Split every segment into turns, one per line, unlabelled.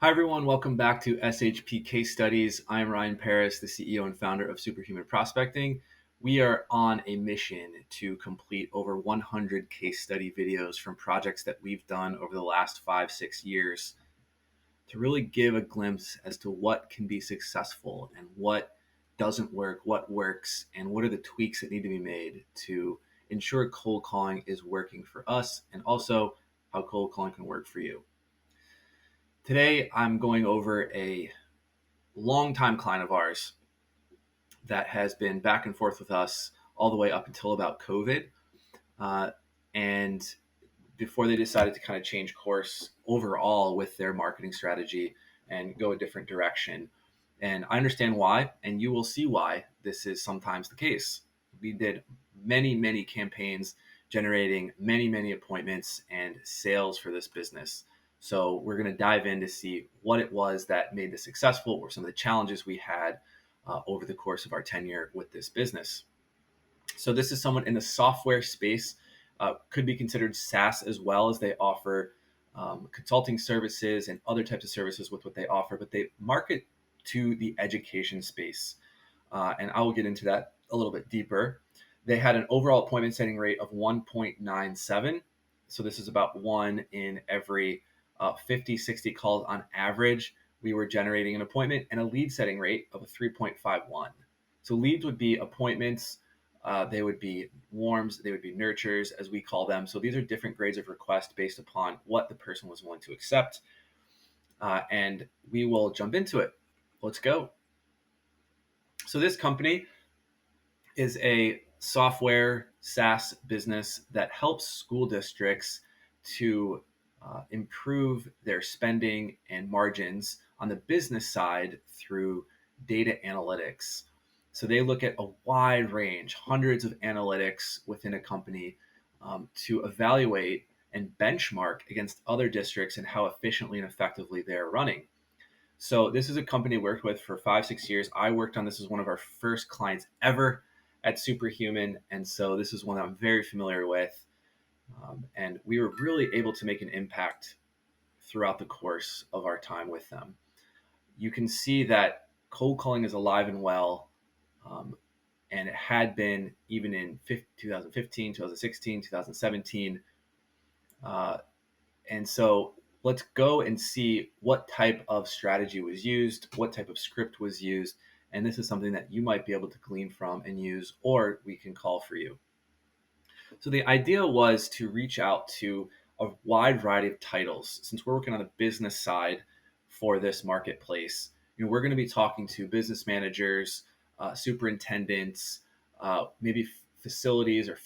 Hi, everyone. Welcome back to SHP Case Studies. I'm Ryan Paris, the CEO and founder of Superhuman Prospecting. We are on a mission to complete over 100 case study videos from projects that we've done over the last 5-6 years to really give a glimpse as to what can be successful and what doesn't work, what works, and what are the tweaks that need to be made to ensure cold calling is working for us and also how cold calling can work for you. Today, I'm going over a longtime client of ours that has been back and forth with us all the way up until about COVID. And before they decided to kind of change course overall with their marketing strategy and go a different direction. And I understand why, and you will see why this is sometimes the case. We did many campaigns generating many appointments and sales for this business. So we're going to dive in to see what it was that made this successful, or some of the challenges we had over the course of our tenure with this business. So this is someone in the software space, could be considered SaaS as well, as they offer consulting services and other types of services with what they offer, but they market to the education space. And I will get into that a little bit deeper. They had an overall appointment setting rate of 1.97. So this is about one in every 50, 60 calls on average. We were generating an appointment, and a lead setting rate of a 3.51. So leads would be appointments. They would be warms, they would be nurtures, as we call them. So these are different grades of request based upon what the person was willing to accept. And we will jump into it. Let's go. So this company is a software SaaS business that helps school districts to improve their spending and margins on the business side through data analytics. So they look at a wide range, hundreds of analytics within a company to evaluate and benchmark against other districts and how efficiently and effectively they're running. So this is a company I worked with for 5-6 years. I worked on this as one of our first clients ever at Superhuman. And so this is one that I'm very familiar with. And we were really able to make an impact throughout the course of our time with them. You can see that cold calling is alive and well. And it had been even in 2015, 2016, 2017. And so let's go and see what type of strategy was used, what type of script was used. And this is something that you might be able to glean from and use, or we can call for you. So the idea was to reach out to a wide variety of titles. Since we're working on the business side for this marketplace, we're going to be talking to business managers, superintendents, maybe facilities or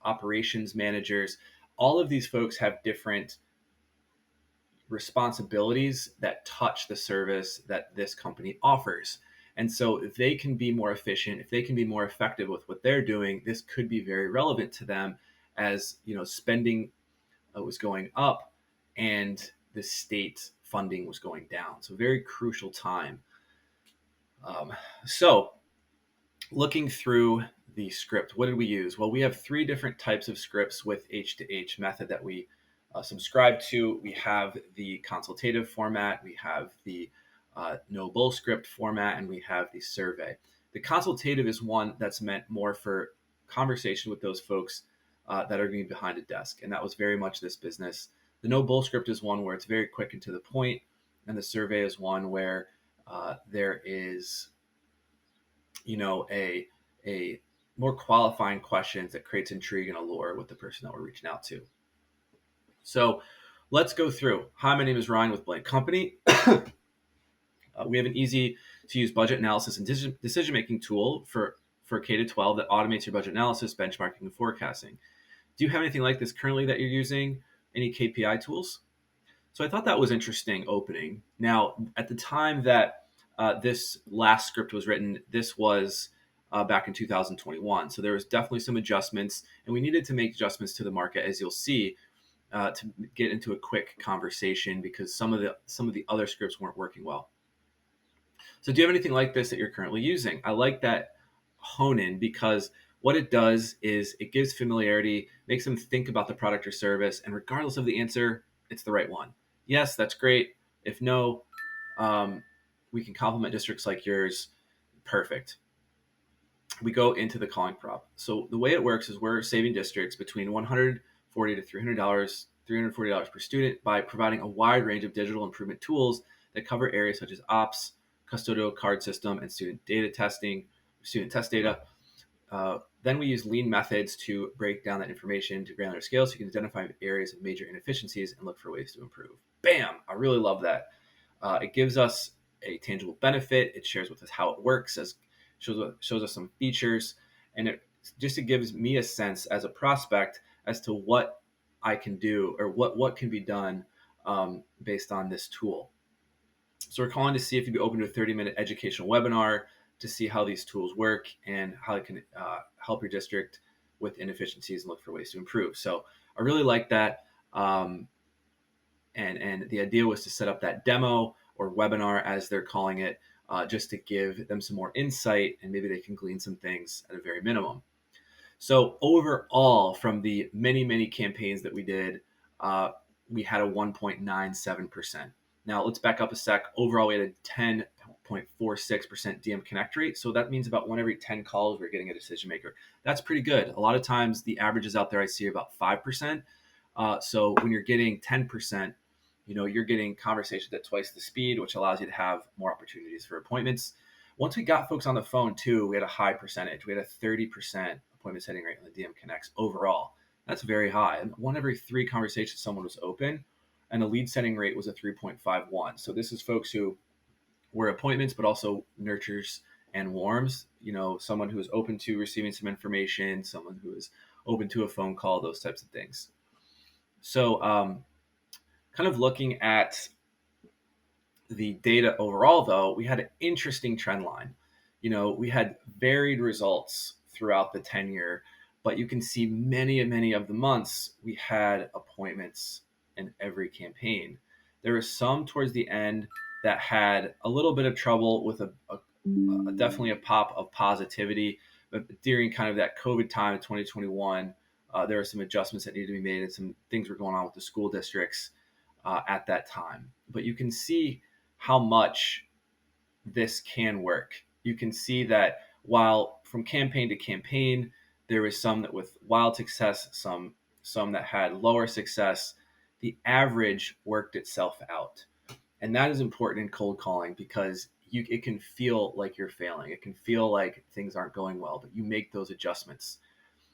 operations managers. All of these folks have different responsibilities that touch the service that this company offers. And so if they can be more efficient, if they can be more effective with what they're doing, this could be very relevant to them as, spending was going up and the state funding was going down. So very crucial time. So looking through the script, what did we use? Well, we have 3 different types of scripts with H2H method that we subscribe to. We have the consultative format, we have the no bull script format, and we have the survey. The consultative is one that's meant more for conversation with those folks that are going to be behind a desk, and that was very much this business. The no bull script is one where it's very quick and to the point, and the survey is one where there is a more qualifying questions that creates intrigue and allure with the person that we're reaching out to. So let's go through. Hi, my name is Ryan with Blank Company. We have an easy to use budget analysis and decision-making tool for K-12 that automates your budget analysis, benchmarking, and forecasting. Do you have anything like this currently that you're using? Any KPI tools? So I thought that was interesting opening. Now, at the time that this last script was written, this was back in 2021. So there was definitely some adjustments, and we needed to make adjustments to the market, as you'll see, to get into a quick conversation because some of the other scripts weren't working well. So do you have anything like this that you're currently using? I like that hone in because what it does is it gives familiarity, makes them think about the product or service, and regardless of the answer, it's the right one. Yes, that's great. If no, we can complement districts like yours. Perfect. We go into the calling prop. So the way it works is we're saving districts between $140 to $340 per student by providing a wide range of digital improvement tools that cover areas such as ops, custodial card system, and student data testing, student test data. Then we use lean methods to break down that information to granular scale so you can identify areas of major inefficiencies and look for ways to improve. Bam! I really love that. It gives us a tangible benefit. It shares with us how it works, as shows us some features, and it gives me a sense as a prospect as to what I can do or what can be done based on this tool. So we're calling to see if you'd be open to a 30-minute educational webinar to see how these tools work and how it can help your district with inefficiencies and look for ways to improve. So I really like that. And the idea was to set up that demo or webinar, as they're calling it, just to give them some more insight and maybe they can glean some things at a very minimum. So overall, from the many campaigns that we did, we had a 1.97%. Now let's back up a sec. Overall, we had a 10.46% DM connect rate. So that means about 1 every 10 calls, we're getting a decision maker. That's pretty good. A lot of times the averages out there I see are about 5%. So when you're getting 10%, you're getting conversations at twice the speed, which allows you to have more opportunities for appointments. Once we got folks on the phone too, we had a high percentage. We had a 30% appointment setting rate on the DM Connects overall. That's very high. 1 every 3 conversations someone was open, and the lead setting rate was a 3.51. So this is folks who were appointments, but also nurtures and warms. Someone who is open to receiving some information, someone who is open to a phone call, those types of things. So kind of looking at the data overall, though, we had an interesting trend line. We had varied results throughout the tenure, but you can see many of the months we had appointments in every campaign. There were some towards the end that had a little bit of trouble with definitely a pop of positivity, but during kind of that COVID time of 2021, there were some adjustments that needed to be made and some things were going on with the school districts at that time. But you can see how much this can work. You can see that while from campaign to campaign, there was some that with wild success, some that had lower success, the average worked itself out. And that is important in cold calling because it can feel like you're failing. It can feel like things aren't going well, but you make those adjustments.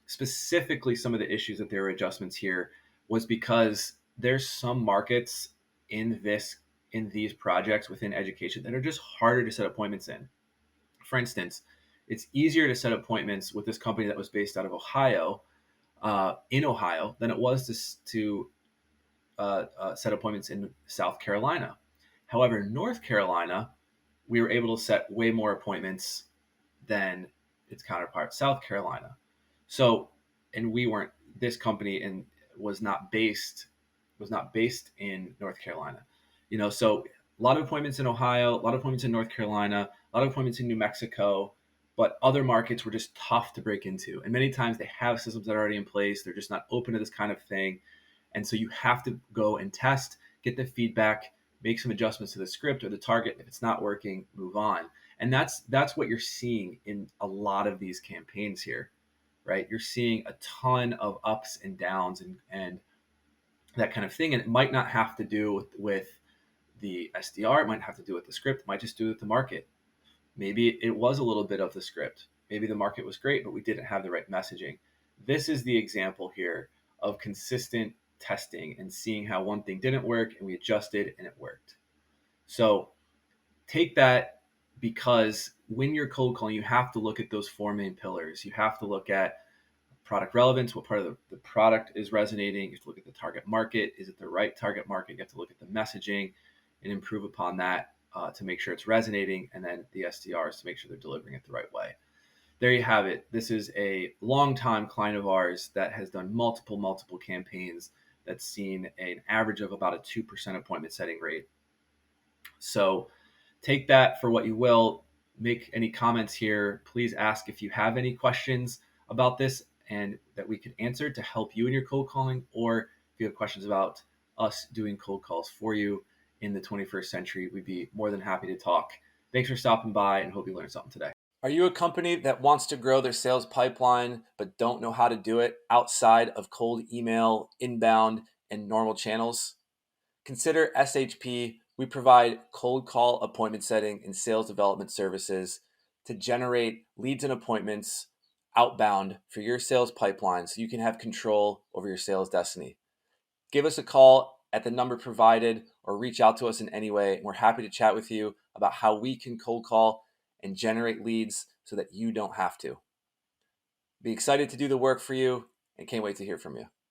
Specifically, some of the issues that there were adjustments here was because there's some markets in these projects within education that are just harder to set appointments in. For instance, it's easier to set appointments with this company that was based out of Ohio, in Ohio, than it was to set appointments in South Carolina. However, North Carolina, we were able to set way more appointments than its counterpart, South Carolina. So, and this company and was not based in North Carolina. So a lot of appointments in Ohio, a lot of appointments in North Carolina, a lot of appointments in New Mexico, but other markets were just tough to break into. And many times they have systems that are already in place. They're just not open to this kind of thing. And so you have to go and test, get the feedback, make some adjustments to the script or the target. If it's not working, move on. And that's what you're seeing in a lot of these campaigns here, right? You're seeing a ton of ups and downs and that kind of thing. And it might not have to do with the SDR. It might have to do with the script. It might just do with the market. Maybe it was a little bit of the script. Maybe the market was great, but we didn't have the right messaging. This is the example here of consistent testing and seeing how one thing didn't work and we adjusted and it worked. So take that, because when you're cold calling, you have to look at those 4 main pillars. You have to look at product relevance, what part of the product is resonating. You have to look at the target market. Is it the right target market? You have to look at the messaging and improve upon that to make sure it's resonating, and then the SDRs to make sure they're delivering it the right way. There you have it. This is a longtime client of ours that has done multiple campaigns that's seen an average of about a 2% appointment setting rate. So take that for what you will. Make any comments here. Please ask if you have any questions about this and that we could answer to help you in your cold calling, or if you have questions about us doing cold calls for you in the 21st century, we'd be more than happy to talk. Thanks for stopping by and hope you learned something today. Are you a company that wants to grow their sales pipeline but don't know how to do it outside of cold email, inbound, and normal channels? Consider SHP. We provide cold call appointment setting and sales development services to generate leads and appointments outbound for your sales pipeline so you can have control over your sales destiny. Give us a call at the number provided or reach out to us in any way. And we're happy to chat with you about how we can cold call and generate leads so that you don't have to. Be excited to do the work for you and can't wait to hear from you.